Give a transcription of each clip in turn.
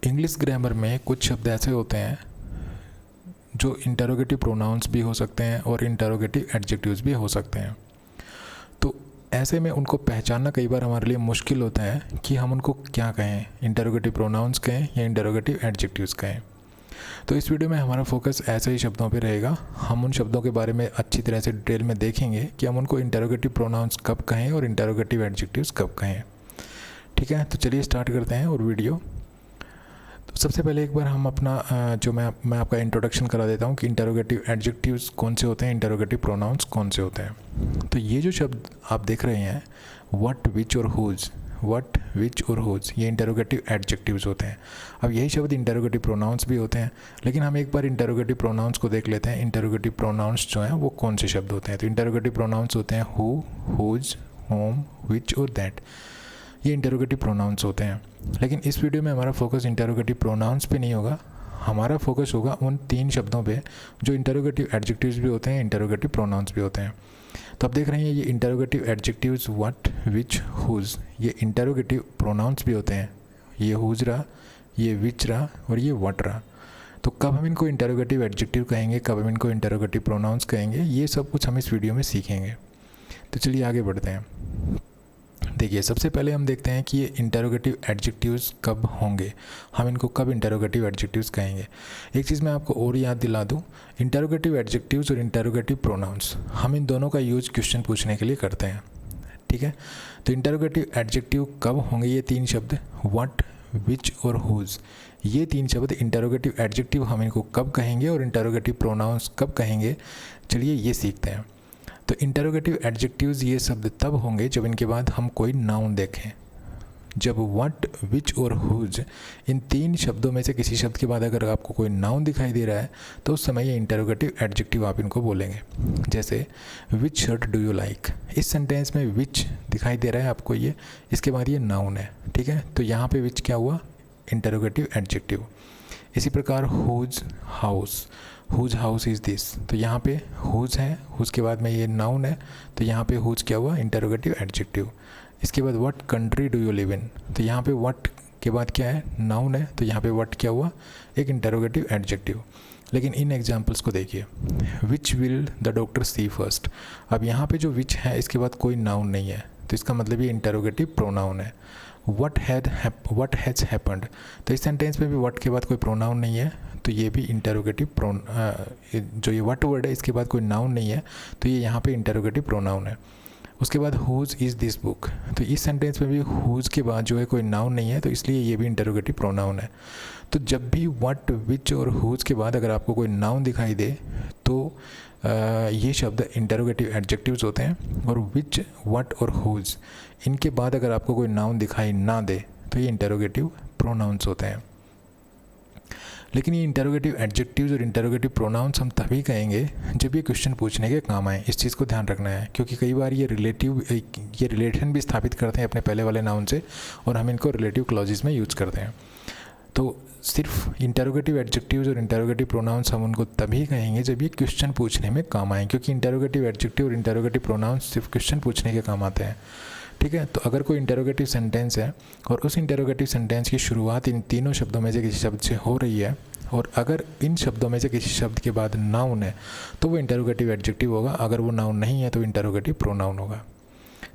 English grammar में कुछ शब्द ऐसे होते हैं जो इंटरोगेटिव प्रोनाउंस भी हो सकते हैं और इंटरोगेटिव एडजेक्टिव्स भी हो सकते हैं। तो ऐसे में उनको पहचानना कई बार हमारे लिए मुश्किल होता है कि हम उनको क्या कहें, इंटरोगेटिव प्रोनाउंस कहें या इंटरोगेटिव एडजेक्टिव्स कहें। तो इस वीडियो में हमारा फोकस ऐसे ही शब्दों पे रहेगा। हम उन शब्दों के बारे में अच्छी तरह से डिटेल में देखेंगे कि हम उनको इंटरोगेटिव प्रोनाउंस कब कहें और इंटरोगेटिव एडजेक्टिव्स कब कहें। ठीक है, तो चलिए स्टार्ट करते हैं और वीडियो। तो सबसे पहले एक बार हम अपना मैं आपका इंट्रोडक्शन करा देता हूँ कि इंटरोगेटिव एडजेक्टिव्स कौन से होते हैं, इंटरोगेटिव प्रोनाउंस कौन से होते हैं। तो ये जो शब्द आप देख रहे हैं, व्हाट, विच और हुज, व्हाट, विच और हुज, ये इंटरोगेटिव एडजेक्टिव्स होते हैं। अब यही शब्द इंटरोगेटिव प्रोनाउंस भी होते हैं, लेकिन हम एक बार इंटरोगेटिव प्रोनाउंस को देख लेते हैं। इंटरोगेटिव प्रोनाउंस जो हैं वो कौन से शब्द होते हैं। तो इंटरोगेटिव प्रोनाउंस होते हैं हु, हुज, होम, विच और दैट। ये इंटरोगेटिव प्रोनाउंस होते हैं। लेकिन इस वीडियो में हमारा फोकस इंटरोगेटिव प्रोनाउंस पे नहीं होगा, हमारा फोकस होगा उन 3 शब्दों पे जो इंटरोगेटिव एडजेक्टिव्स भी होते हैं, इंटरोगेटिव प्रोनाउंस भी होते हैं। तो आप देख रहे हैं ये interrogative adjectives what, which, whose, ये इंटरोगेटिव प्रोनाउंस भी होते हैं। ये हुज रहा, ये विच रहा और ये व्हाट रहा। तो कब हम इनको इंटरोगेटिव एडजेक्टिव कहेंगे, कब हम इनको इंटरोगेटिव प्रोनाउंस कहेंगे, ये सब कुछ हम इस वीडियो में सीखेंगे। तो चलिए आगे बढ़ते हैं। देखिए, सबसे पहले हम देखते हैं कि ये इंटरोगेटिव एडजेक्टिव्स कब होंगे, हम इनको कब इंटरोगेटिव एडजेक्टिव्स कहेंगे। एक चीज़ मैं आपको और याद दिला दूं, इंटरोगेटिव एडजेक्टिव्स और इंटरोगेटिव प्रोनाउंस, हम इन दोनों का यूज क्वेश्चन पूछने के लिए करते हैं। ठीक है, तो इंटरोगेटिव एडजेक्टिव कब होंगे, ये 3 शब्द व्हाट, विच और हुज, ये 3 शब्द इंटरोगेटिव एडजेक्टिव हम इनको कब कहेंगे और इंटरोगेटिव प्रोनाउंस कब कहेंगे। चलिए ये सीखते हैं। तो इंटरोगेटिव एडजेक्टिव्स ये शब्द तब होंगे जब इनके बाद हम कोई नाउन देखें। जब व्हाट, विच और हुज, इन 3 शब्दों में से किसी शब्द के बाद अगर आपको कोई नाउन दिखाई दे रहा है तो उस समय ये इंटरोगेटिव एडजेक्टिव आप इनको बोलेंगे। जैसे विच शर्ट डू यू लाइक, इस सेंटेंस में विच दिखाई दे रहा है आपको, ये इसके बाद ये नाउन है। ठीक है, तो यहाँ पे विच क्या हुआ, इंटरोगेटिव एडजेक्टिव। इसी प्रकार whose house, whose house is this, तो यहाँ पे हुज है, हुज के बाद में ये नाउन है, तो यहाँ पे हुज क्या हुआ, इंटरोगेटिव एडजेक्टिव। इसके बाद what country do you live in, तो यहाँ पे व्हाट के बाद क्या है, नाउन है, तो यहाँ पे व्हाट क्या हुआ, एक इंटरोगेटिव एडजेक्टिव। लेकिन इन एग्जाम्पल्स को देखिए, which will the doctor see first, अब यहाँ पे जो विच है इसके बाद कोई नाउन नहीं है, तो इसका मतलब ये इंटरोगेटिव प्रोनाउन है। व्हाट हैज़ हैपेंड, तो इस सेंटेंस में भी व्हाट के बाद कोई प्रोनाउन नहीं है, तो ये भी इंटरोगेटिव जो ये व्हाट वर्ड है इसके बाद कोई नाउन नहीं है, तो ये यहाँ पे इंटरोगेटिव प्रोनाउन है। उसके बाद हुज इज़ दिस बुक, तो इस सेंटेंस में भी हुज के बाद जो है कोई नाउन नहीं है, तो इसलिए ये भी इंटरोगेटिव प्रोनाउन है। तो जब भी व्हाट, विच और हुज के बाद अगर आपको कोई नाउन दिखाई दे तो ये शब्द इंटरोगेटिव एडजेक्टिव्स होते हैं। और विच, व्हाट और हुज, इनके बाद अगर आपको कोई नाउन दिखाई ना दे तो ये इंटरोगेटिव प्रोनाउंस होते हैं। लेकिन ये इंटरोगेटिव एडजेक्टिव्स और इंटरोगेटिव प्रोनाउंस हम तभी कहेंगे जब ये क्वेश्चन पूछने के काम आए। इस चीज़ को ध्यान रखना है, क्योंकि कई बार ये रिलेशन भी स्थापित करते हैं अपने पहले वाले नाउन से, और हम इनको रिलेटिव क्लॉजेस में यूज करते हैं। तो सिर्फ इंटरोगेटिव एडजेक्टिव्स और इंटरोगेटिव प्रोनाउंस हम उनको तभी कहेंगे जब ये क्वेश्चन पूछने में काम आए, क्योंकि इंटरोगेटिव एडजेक्टिव और इंटरोगेटिव प्रोनाउंस सिर्फ क्वेश्चन पूछने के काम आते हैं। ठीक है, तो अगर कोई इंटरोगेटिव सेंटेंस है और उस इंटरोगेटिव सेंटेंस की शुरुआत इन तीनों शब्दों में से किसी शब्द से हो रही है, और अगर इन शब्दों में से किसी शब्द के बाद नाउन है तो वो इंटरोगेटिव एडजेक्टिव होगा, अगर वो नाउन नहीं है तो इंटरोगेटिव प्रोनाउन होगा।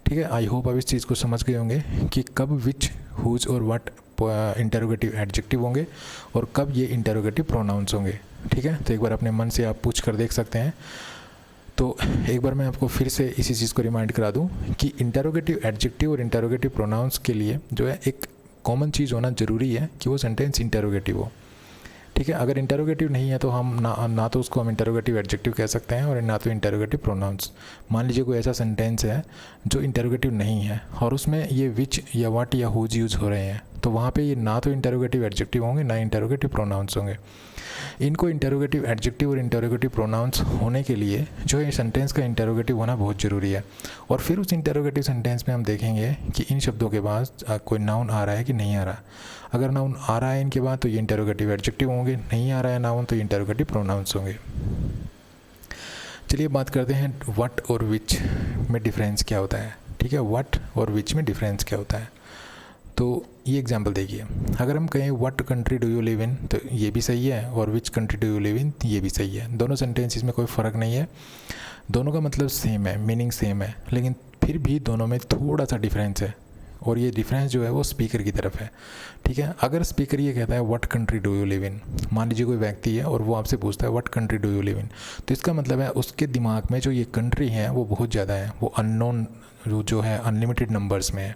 ठीक है, आई होप आप इस चीज़ को समझ गए होंगे कि कब विच, हुज और व्हाट इंटरोगेटिव एडजेक्टिव होंगे और कब ये इंटरोगेटिव प्रोनाउंस होंगे। ठीक है, तो एक बार अपने मन से आप पूछ कर देख सकते हैं। तो एक बार मैं आपको फिर से इसी चीज़ को रिमाइंड करा दूं कि इंटरोगेटिव एडजेक्टिव और इंटरोगेटिव प्रोनाउंस के लिए जो है एक कॉमन चीज़ होना ज़रूरी है कि वो सेंटेंस इंटरोगेटिव हो। ठीक है, अगर इंटरोगेटिव नहीं है तो हम ना तो उसको हम इंटरोगेटिव एडजेक्टिव कह सकते हैं और ना तो इंटरोगेटिव प्रोनाउंस। मान लीजिए कोई ऐसा सेंटेंस है जो इंटरोगेटिव नहीं है और उसमें ये विच या व्हाट या हुज यूज़ हो रहे हैं, तो वहाँ पे ये ना तो इंटरोगेटिव एडजेक्टिव होंगे ना इंटरोगेटिव प्रोनाउंस होंगे। इनको इंटरोगेटिव एडजेक्टिव और इंटरोगेटिव प्रोनाउंस होने के लिए जो है सेंटेंस का इंटरोगेटिव होना बहुत ज़रूरी है। और फिर उस इंटरोगेटिव सेंटेंस में हम देखेंगे कि इन शब्दों के बाद कोई नाउन आ रहा है कि नहीं आ रहा। अगर नाउन आ रहा है इनके बाद तो ये इंटरोगेटिव एडजेक्टिव होंगे, नहीं आ रहा है नाउन तो इंटरोगेटिव प्रोनाउंस होंगे। चलिए बात करते हैं व्हाट और विच में डिफरेंस क्या होता है। ठीक है, व्हाट और विच में डिफरेंस क्या होता है। तो ये एग्जांपल देखिए, अगर हम कहें what country do you live in, तो ये भी सही है, और which country do you live in, ये भी सही है। दोनों सेंटेंसेस में कोई फ़र्क नहीं है, दोनों का मतलब सेम है, मीनिंग सेम है, लेकिन फिर भी दोनों में थोड़ा सा डिफरेंस है, और ये डिफरेंस जो है वो स्पीकर की तरफ है। ठीक है, अगर स्पीकर ये कहता है what country do you live in, मान लीजिए कोई व्यक्ति है और वो आपसे पूछता है what country do you live in, तो इसका मतलब है उसके दिमाग में जो ये कंट्री है वो बहुत ज़्यादा है, वो अननोन जो है अनलिमिटेड नंबर्स में है।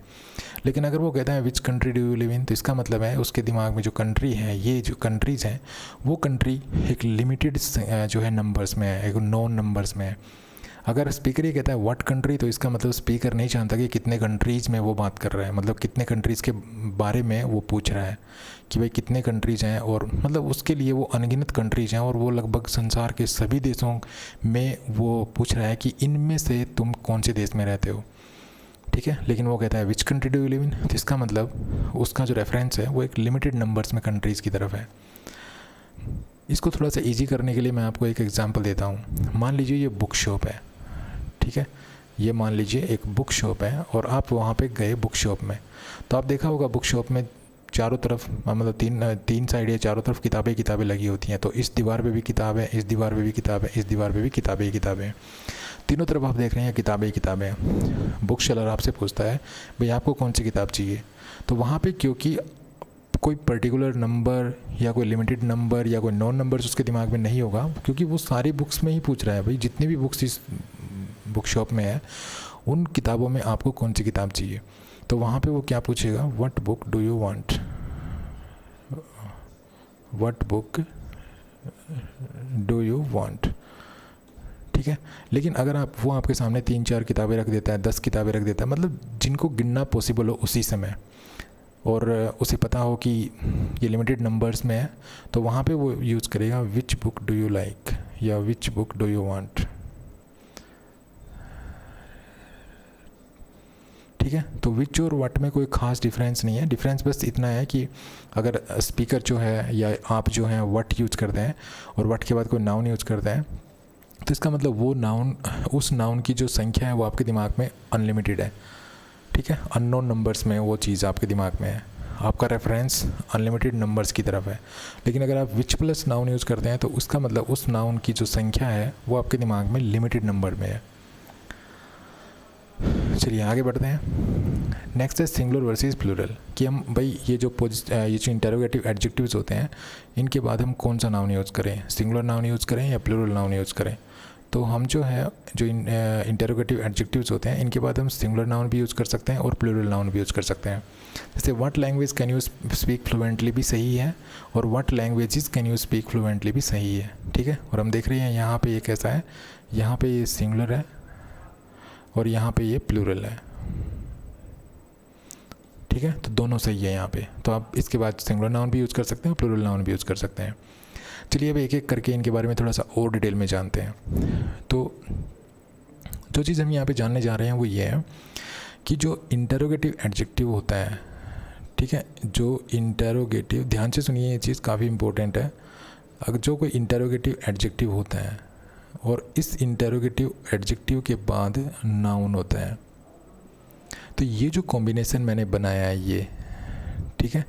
लेकिन अगर वो कहता है which country do you live in, तो इसका मतलब है उसके दिमाग में जो कंट्री है, ये जो कंट्रीज़ हैं वो कंट्री एक लिमिटेड जो है नंबर्स में है, एक नॉन नंबर्स में है। अगर स्पीकर ये कहता है व्हाट कंट्री, तो इसका मतलब स्पीकर नहीं जानता कि कितने कंट्रीज़ में वो बात कर रहा है, मतलब कितने कंट्रीज़ के बारे में वो पूछ रहा है कि भाई कितने कंट्रीज़ हैं, और मतलब उसके लिए वो अनगिनत कंट्रीज़ हैं और वो लगभग संसार के सभी देशों में वो पूछ रहा है कि इनमें से तुम कौन से देश में रहते हो। ठीक है, लेकिन वो कहता है which country do you live in, तो इसका मतलब उसका जो रेफरेंस है वो एक लिमिटेड नंबर्स में कंट्रीज़ की तरफ है। इसको थोड़ा सा ईजी करने के लिए मैं आपको एक एग्जांपल देता हूँ। मान लीजिए ये बुक शॉप है, ठीक है, ये मान लीजिए एक बुक शॉप है और आप वहाँ पे गए बुक शॉप में, तो आप देखा होगा बुक शॉप में चारों तरफ मतलब तीन साइड या चारों तरफ किताबें लगी होती हैं। तो इस दीवार पे भी किताब है, इस दीवार पे भी किताब है, इस दीवार पे भी किताबें, तीनों तरफ आप देख रहे हैं किताबें। बुक सेलर आपसे पूछता है भाई आपको कौन सी किताब चाहिए, तो वहाँ पे क्योंकि कोई पर्टिकुलर नंबर या कोई लिमिटेड नंबर या कोई नॉन नंबर्स उसके दिमाग में नहीं होगा, क्योंकि वो सारी बुक्स में ही पूछ रहा है भाई जितनी भी बुक्स इस बुक शॉप में है उन किताबों में आपको कौन सी किताब चाहिए। तो वहाँ पे वो क्या पूछेगा, what book do you want, what book do you want. ठीक है, लेकिन अगर वो आपके सामने 3-4 किताबें रख देता है, 10 किताबें रख देता है, मतलब जिनको गिनना पॉसिबल हो उसी समय, और उसे पता हो कि ये लिमिटेड नंबर्स में है, तो वहाँ पे वो यूज़ करेगा which book do you like या which book do you want. ठीक है, तो विच और व्हाट में कोई ख़ास डिफरेंस नहीं है, डिफरेंस बस इतना है कि अगर स्पीकर जो है या आप जो हैं व्हाट यूज़ करते हैं और व्हाट के बाद कोई नाउन यूज़ करते हैं, तो इसका मतलब वो नाउन, उस नाउन की जो संख्या है वो आपके दिमाग में अनलिमिटेड है। ठीक है, अननोन नंबर्स में वो चीज़ आपके दिमाग में है, आपका रेफरेंस अनलिमिटेड नंबर्स की तरफ है। लेकिन अगर आप विच प्लस नाउन यूज़ करते हैं तो उसका मतलब उस नाउन की जो संख्या है वो आपके दिमाग में लिमिटेड नंबर में है। चलिए आगे बढ़ते हैं। नेक्स्ट है सिंगुलर वर्सेस प्लूरल, कि हम भाई ये जो इंटरोगेटिव एडजेक्टिव्स होते हैं इनके बाद हम कौन सा नाउन यूज़ करें, सिंगुलर नाउन यूज़ करें या प्लूरल नाउन यूज़ करें। तो हम जो है जो इंटरोगेटिव एडजेक्टिव्स होते हैं इनके बाद हम सिंगुलर नाउन भी यूज़ कर सकते हैं और प्लूरल नाउन भी यूज़ कर सकते हैं। जैसे what language can you speak fluently भी सही है और what languages can you speak fluently भी सही है। ठीक है, और हम देख रहे हैं यहाँ पे ये कैसा है, यहाँ पे ये सिंगुलर है और यहाँ पे ये प्लूरल है। ठीक है, तो दोनों सही है यहाँ पे, तो आप इसके बाद सिंगुलर नाउन भी यूज़ कर सकते हैं और प्लूरल नाउन भी यूज़ कर सकते हैं। चलिए अब एक एक करके इनके बारे में थोड़ा सा और डिटेल में जानते हैं। तो जो चीज़ हम यहाँ पे जानने जा रहे हैं वो ये है कि जो इंटरोगेटिव एडजेक्टिव होता है, ठीक है, जो इंटरोगेटिव, ध्यान से सुनिए ये चीज़ काफ़ी इंपॉर्टेंट है। अगर जो कोई इंटरोगेटिव एडजेक्टिव होता है और इस इंटरोगेटिव एडजेक्टिव के बाद नाउन होता है, तो ये जो कॉम्बिनेशन मैंने बनाया है ये, ठीक है,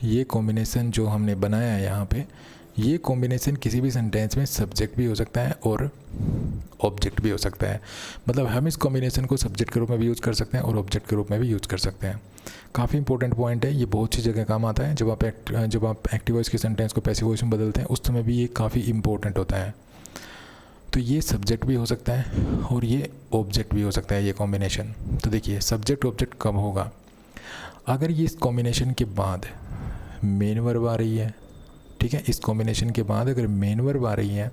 ये कॉम्बिनेशन जो हमने बनाया है यहाँ पे, ये कॉम्बिनेशन किसी भी सेंटेंस में सब्जेक्ट भी हो सकता है और ऑब्जेक्ट भी हो सकता है। मतलब हम इस कॉम्बिनेशन को सब्जेक्ट के रूप में भी यूज़ कर सकते हैं और ऑब्जेक्ट के रूप में भी यूज़ कर सकते हैं। काफ़ी इंपॉर्टेंट पॉइंट है, ये बहुत सी जगह काम आता है। जब आप एक्टिव वॉइस के सेंटेंस को पैसिव वॉइस में बदलते हैं उस समय भी ये काफ़ी इंपॉर्टेंट होता है। तो ये सब्जेक्ट भी हो सकता है और ये ऑब्जेक्ट भी हो सकता है, ये कॉम्बिनेशन। तो देखिए सब्जेक्ट ऑब्जेक्ट कब होगा, अगर ये इस कॉम्बिनेशन के बाद मेन वर्ब आ रही है, ठीक है, इस कॉम्बिनेशन के बाद अगर मेन वर्ब आ रही है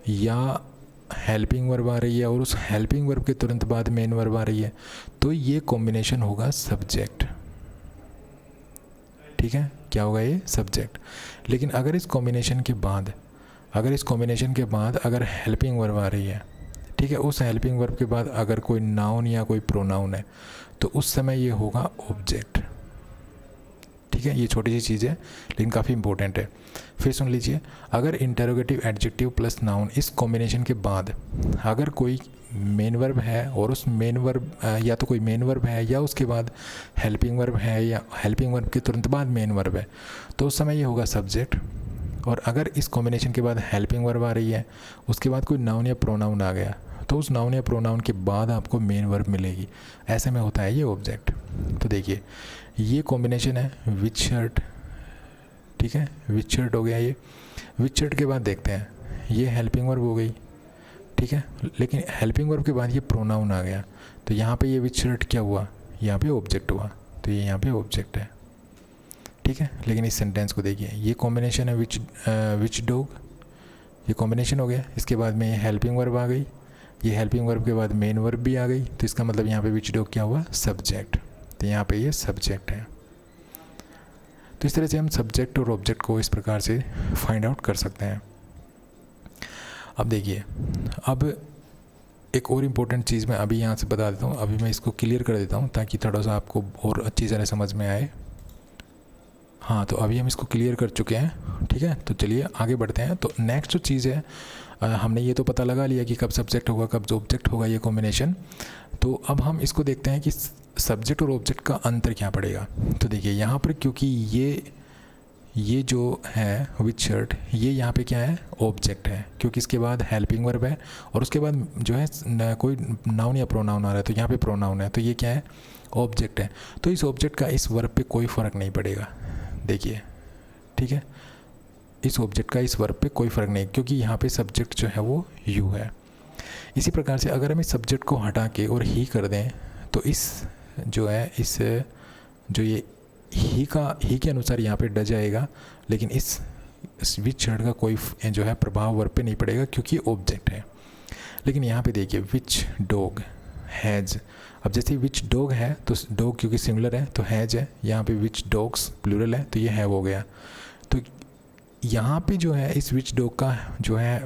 या हेल्पिंग वर्ब आ रही है और उस हेल्पिंग वर्ब के तुरंत बाद मेन वर्ब आ रही है, तो ये कॉम्बिनेशन होगा सब्जेक्ट। ठीक है, क्या होगा ये, सब्जेक्ट। लेकिन अगर इस कॉम्बिनेशन के बाद अगर हेल्पिंग वर्ब आ रही है, ठीक है, उस हेल्पिंग वर्ब के बाद अगर कोई नाउन या कोई प्रोनाउन है, तो उस समय ये होगा ऑब्जेक्ट। ठीक ठीक है, ये छोटी सी चीज़ है लेकिन काफ़ी इंपॉर्टेंट है। फिर सुन लीजिए, अगर इंटरोगेटिव एडजेक्टिव प्लस नाउन इस कॉम्बिनेशन के बाद अगर कोई मेन वर्ब है और उस मेन वर्ब या तो कोई मेन वर्ब है या उसके बाद हेल्पिंग वर्ब है या हेल्पिंग वर्ब के तुरंत बाद मेन वर्ब है, तो उस समय ये होगा सब्जेक्ट। और अगर इस कॉम्बिनेशन के बाद हेल्पिंग वर्ब आ रही है, उसके बाद कोई नाउन या प्रोनाउन आ गया, तो उस नाउन या प्रोनाउन के बाद आपको मेन वर्ब मिलेगी। ऐसे में होता है ये ऑब्जेक्ट। तो देखिए, ये कॉम्बिनेशन है विच शर्ट, ठीक है, विच शर्ट हो गया ये। विच शर्ट के बाद देखते हैं, ये हेल्पिंग वर्ब हो गई, ठीक है, लेकिन हेल्पिंग वर्ब के बाद ये प्रोनाउन आ गया, तो यहाँ पे ये विच शर्ट क्या हुआ, यहाँ पे ऑब्जेक्ट हुआ, तो ये यहाँ पे ऑब्जेक्ट है, ठीक है। लेकिन इस सेंटेंस को देखिए, ये कॉम्बिनेशन है विच डॉग, ये कॉम्बिनेशन हो गया, इसके बाद में ये हेल्पिंग वर्ब आ गई, ये हेल्पिंग वर्ब के बाद मेन वर्ब भी आ गई, तो इसका मतलब यहाँ पे विच डॉग क्या हुआ, सब्जेक्ट, तो यहाँ पे ये सब्जेक्ट है। तो इस तरह से हम सब्जेक्ट और ऑब्जेक्ट को इस प्रकार से फाइंड आउट कर सकते हैं। अब देखिए, अब एक और इम्पोर्टेंट चीज़ मैं अभी यहाँ से बता देता हूँ, अभी मैं इसको क्लियर कर देता हूँ ताकि थोड़ा सा आपको और अच्छी तरह समझ में आए। हाँ, तो अभी हम इसको क्लियर कर चुके हैं, ठीक है। तो चलिए आगे बढ़ते हैं। तो नेक्स्ट जो चीज़ है, हमने ये तो पता लगा लिया कि कब सब्जेक्ट होगा कब ऑब्जेक्ट होगा, ये कॉम्बिनेशन। तो अब हम इसको देखते हैं कि सब्जेक्ट और ऑब्जेक्ट का अंतर क्या पड़ेगा। तो देखिए यहाँ पर, क्योंकि ये जो है विच शर्ट, ये यहाँ पे क्या है, ऑब्जेक्ट है, क्योंकि इसके बाद हेल्पिंग वर्ब है और उसके बाद जो है कोई नाउन या प्रोनाउन आ रहा है, तो यहाँ पे प्रोनाउन है, तो ये क्या है, ऑब्जेक्ट है। तो इस ऑब्जेक्ट का इस वर्ब पे कोई फ़र्क नहीं पड़ेगा, देखिए, ठीक है, इस ऑब्जेक्ट का इस वर्ब पे कोई फ़र्क नहीं, क्योंकि यहाँ पे सब्जेक्ट जो है वो यू है। इसी प्रकार से अगर हम इस सब्जेक्ट को हटा के और ही कर दें, तो इस जो है, इस जो ये ही के अनुसार यहाँ पे ड जाएगा, लेकिन इस विच शर्ट का कोई जो है प्रभाव वर्ब पे नहीं पड़ेगा क्योंकि ऑब्जेक्ट है। लेकिन यहाँ पे देखिए, विच डॉग हैज़, अब जैसे विच डॉग है तो डॉग क्योंकि सिंगुलर है तो हैज़ है, यहाँ पे विच डॉग्स प्लूरल है तो ये हैव हो गया। तो यहाँ पे जो है इस विच डॉग का जो है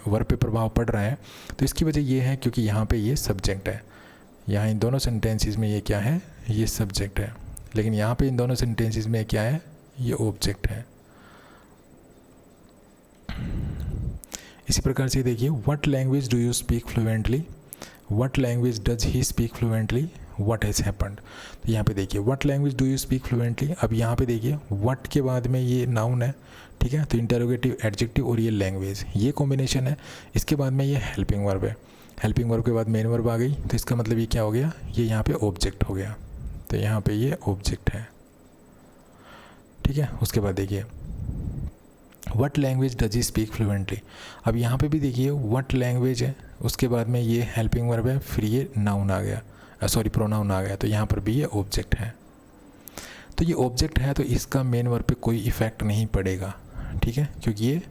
वर्ब पे प्रभाव पड़ रहा है, तो इसकी वजह ये है क्योंकि यहाँ पे ये सब्जेक्ट है, यहाँ इन दोनों सेंटेंसेस में ये क्या है, ये सब्जेक्ट है, लेकिन यहाँ पे इन दोनों सेंटेंसेस में क्या है, ये ऑब्जेक्ट है। इसी प्रकार से देखिए, what language do you speak fluently, what language does he speak fluently, what has happened. तो यहाँ पे देखिए, what language do you speak fluently, अब यहाँ पे देखिए व्हाट के बाद में ये नाउन है, ठीक है, तो इंटरोगेटिव एडजेक्टिव और ये लैंग्वेज, ये कॉम्बिनेशन है। इसके बाद में ये हेल्पिंग वर्ब है, हेल्पिंग वर्ब के बाद मेन वर्ब आ गई, तो इसका मतलब ये क्या हो गया, ये यहाँ पे ऑब्जेक्ट हो गया, तो यहाँ पे ये ऑब्जेक्ट है, ठीक है। उसके बाद देखिए, what language does he speak fluently, अब यहाँ पे भी देखिए व्हाट लैंग्वेज है, उसके बाद में ये हेल्पिंग वर्ब है, फिर ये नाउन आ गया, सॉरी प्रोनाउन आ गया, तो यहाँ पर भी ये ऑब्जेक्ट है। तो ये ऑब्जेक्ट है तो इसका मेन वर्ब पे कोई इफ़ेक्ट नहीं पड़ेगा, ठीक है, क्योंकि ये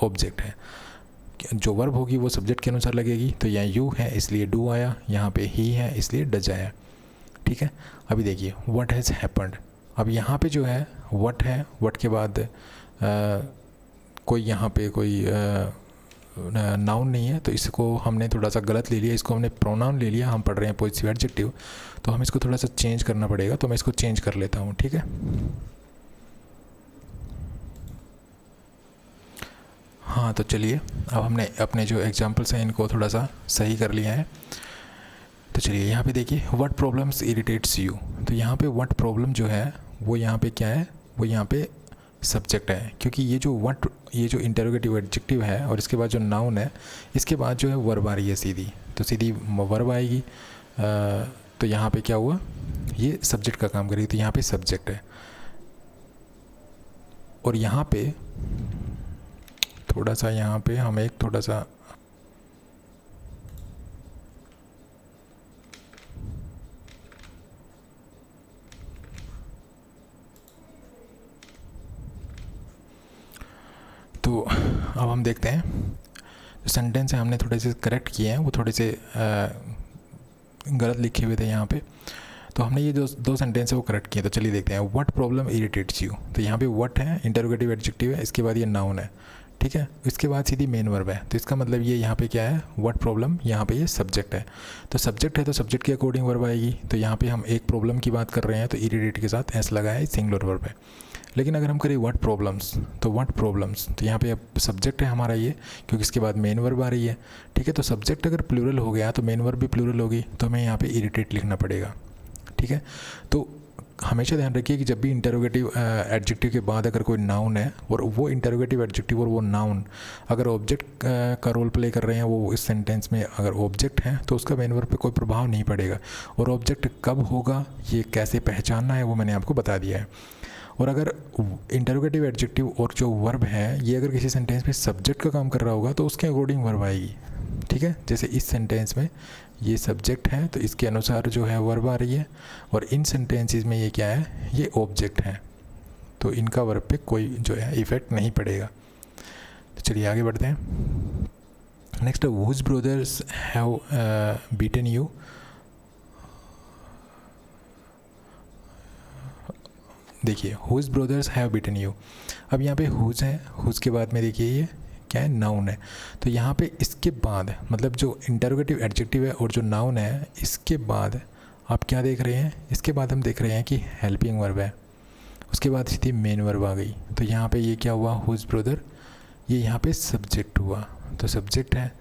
ऑब्जेक्ट है। जो वर्ब होगी वो सब्जेक्ट के अनुसार लगेगी, तो यहाँ यू है इसलिए डू आया, यहाँ पे ही है इसलिए डज आया, ठीक है। अभी देखिए, व्हाट हैज़ हैपेंड, अब यहाँ पे जो है व्हाट है, व्हाट के बाद कोई यहाँ पे कोई नाउन नहीं है, तो इसको हमने थोड़ा सा गलत ले लिया, इसको हमने प्रोनाउन ले लिया, हम पढ़ रहे हैं पॉजिटिव एडजेक्टिव, तो हम इसको थोड़ा सा चेंज करना पड़ेगा, तो मैं इसको चेंज कर लेता हूँ, ठीक है। हाँ, तो चलिए अब हमने अपने जो एग्जाम्पल्स हैं इनको थोड़ा सा सही कर लिया है। तो चलिए यहाँ पे देखिए, व्हाट प्रॉब्लम्स इरिटेट्स यू, तो यहाँ पे व्हाट प्रॉब्लम जो है वो यहाँ पे क्या है, वो यहाँ पे सब्जेक्ट है, क्योंकि ये जो इंटरोगेटिव एडजेक्टिव है और इसके बाद जो नाउन है, इसके बाद जो है वर्ब आ रही है सीधी, तो सीधी वर्ब आएगी, तो यहाँ पे क्या हुआ, ये सब्जेक्ट का काम करेगी, तो यहाँ पे सब्जेक्ट है। और यहाँ पे थोड़ा सा, यहाँ पे हम एक थोड़ा सा तो अब हम देखते हैं जो सेंटेंस है हमने थोड़े से करेक्ट किए हैं, वो थोड़े से गलत लिखे हुए थे यहाँ पे, तो हमने ये जो दो सेंटेंस है वो करेक्ट किए। तो चलिए देखते हैं, व्हाट प्रॉब्लम इरिटेट्स यू, तो यहाँ पे व्हाट है इंटरोगेटिव एडजेक्टिव है, इसके बाद ये नाउन है, ठीक है। इसके बाद सीधी मेन वर्ब है, तो इसका मतलब ये यहाँ पे क्या है, व्हाट प्रॉब्लम, यहाँ पे ये सब्जेक्ट है। तो सब्जेक्ट है तो सब्जेक्ट के अकॉर्डिंग वर्ब आएगी। तो यहाँ पे हम एक प्रॉब्लम की बात कर रहे हैं तो इरिटेट के साथ एस लगा है, सिंगुलर वर्ब है। लेकिन अगर हम करें व्हाट प्रॉब्लम्स, तो व्हाट प्रॉब्लम्स, तो यहाँ पे अब सब्जेक्ट है हमारा ये, क्योंकि इसके बाद मेन वर्ब आ रही है। ठीक है, तो सब्जेक्ट अगर प्लूरल हो गया तो मेन वर्ब भी प्लूरल होगी, तो हमें यहाँ पे इरिटेट लिखना पड़ेगा। ठीक है, तो हमेशा ध्यान रखिए कि जब भी इंटरोगेटिव एडजेक्टिव के बाद अगर कोई नाउन है और वो इंटरोगेटिव एडजेक्टिव और वो नाउन अगर ऑब्जेक्ट का रोल प्ले कर रहे हैं, वो इस सेंटेंस में अगर ऑब्जेक्ट है तो उसका मेन वर्ब पे कोई प्रभाव नहीं पड़ेगा। और ऑब्जेक्ट कब होगा, ये कैसे पहचानना है, वो मैंने आपको बता दिया है। और अगर इंटरोगेटिव एडजेक्टिव और जो वर्ब है ये अगर किसी सेंटेंस में सब्जेक्ट का काम कर रहा होगा तो उसके अकॉर्डिंग वर्ब आएगी। ठीक है, जैसे इस सेंटेंस में ये सब्जेक्ट है तो इसके अनुसार जो है वर्ब आ रही है, और इन सेंटेंसेस में ये क्या है, ये ऑब्जेक्ट है, तो इनका वर्ब पे कोई जो है इफेक्ट नहीं पड़ेगा। तो चलिए आगे बढ़ते हैं। Next, whose brothers have beaten you. देखिए whose brothers have beaten you. अब यहाँ पे हुज है, हुज के बाद में देखिए ये क्या है, नाउन है। तो यहाँ पे इसके बाद मतलब जो इंटरोगेटिव एडजेक्टिव है और जो नाउन है, इसके बाद आप क्या देख रहे हैं, इसके बाद हम देख रहे हैं कि हेल्पिंग वर्ब है, उसके बाद सीधी मेन वर्ब आ गई। तो यहाँ पे ये क्या हुआ, हुज ब्रदर, ये यहाँ पे सब्जेक्ट हुआ, तो सब्जेक्ट है।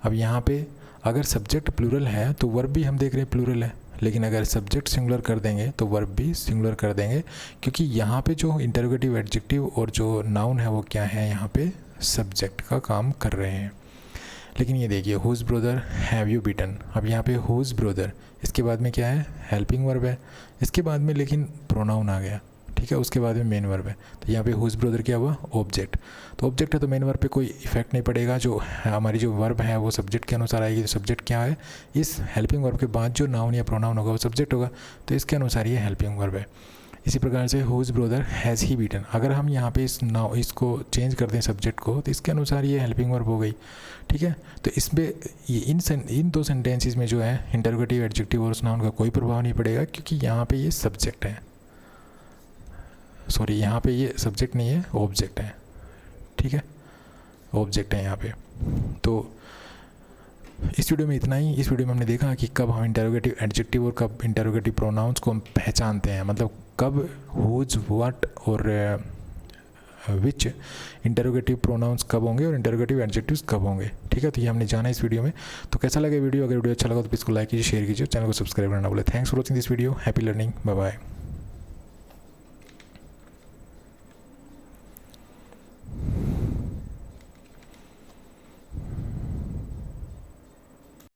अब यहाँ पे अगर सब्जेक्ट प्लूरल है तो वर्ब भी हम देख रहे हैं प्लूरल है, लेकिन अगर सब्जेक्ट सिंगुलर कर देंगे तो वर्ब भी सिंगुलर कर देंगे, क्योंकि यहाँ पे जो इंटरोगेटिव एडजेक्टिव और जो नाउन है वो क्या है, यहाँ पे सब्जेक्ट का काम कर रहे हैं। लेकिन ये देखिए whose brother have you beaten. अब यहाँ पे हुज ब्रदर, इसके बाद में क्या है, हेल्पिंग वर्ब है, इसके बाद में लेकिन प्रोनाउन आ गया। ठीक है, उसके बाद में मेन वर्ब है। तो यहाँ पे हुज ब्रदर क्या हुआ, ऑब्जेक्ट। तो ऑब्जेक्ट है तो मेन वर्ब पे कोई इफेक्ट नहीं पड़ेगा, जो हमारी जो वर्ब है वो सब्जेक्ट के अनुसार आएगी। तो सब्जेक्ट क्या है, इस हेल्पिंग वर्ब के बाद जो नाउन या प्रोनाउन होगा वो सब्जेक्ट होगा, तो इसके अनुसार ये हेल्पिंग वर्ब है। इसी प्रकार से whose brother has he beaten, अगर हम यहाँ पे इसको चेंज कर दें सब्जेक्ट को, तो इसके अनुसार ये हेल्पिंग वर्ब हो गई। ठीक है, तो इसमें ये इन दो सेंटेंसेस में जो है इंटरोगेटिव एडजेक्टिव और उस नाउन का कोई प्रभाव नहीं पड़ेगा, क्योंकि यहाँ पे ये सब्जेक्ट है, सॉरी यहाँ पे ये सब्जेक्ट नहीं है, ऑब्जेक्ट है। ठीक है, ऑब्जेक्ट है यहाँ पे। तो इस वीडियो में इतना ही। इस वीडियो में हमने देखा कि कब हम इंटरोगेटिव एडजेक्टिव और कब इंटरोगेटिव प्रोनाउंस को हम पहचानते हैं, मतलब कब हुज, व्हाट और विच इंटरोगेटिव प्रोनाउंस कब होंगे और इंटरोगेटिव एडजेक्टिव्स कब होंगे। ठीक है, तो ये हमने जाना इस वीडियो में। तो कैसा लगा वीडियो, अगर वीडियो अच्छा लगा तो प्लीज़ को लाइक कीजिए, शेयर कीजिए, चैनल को सब्सक्राइब करना बोले। Thanks for watching this video, happy learning, bye bye.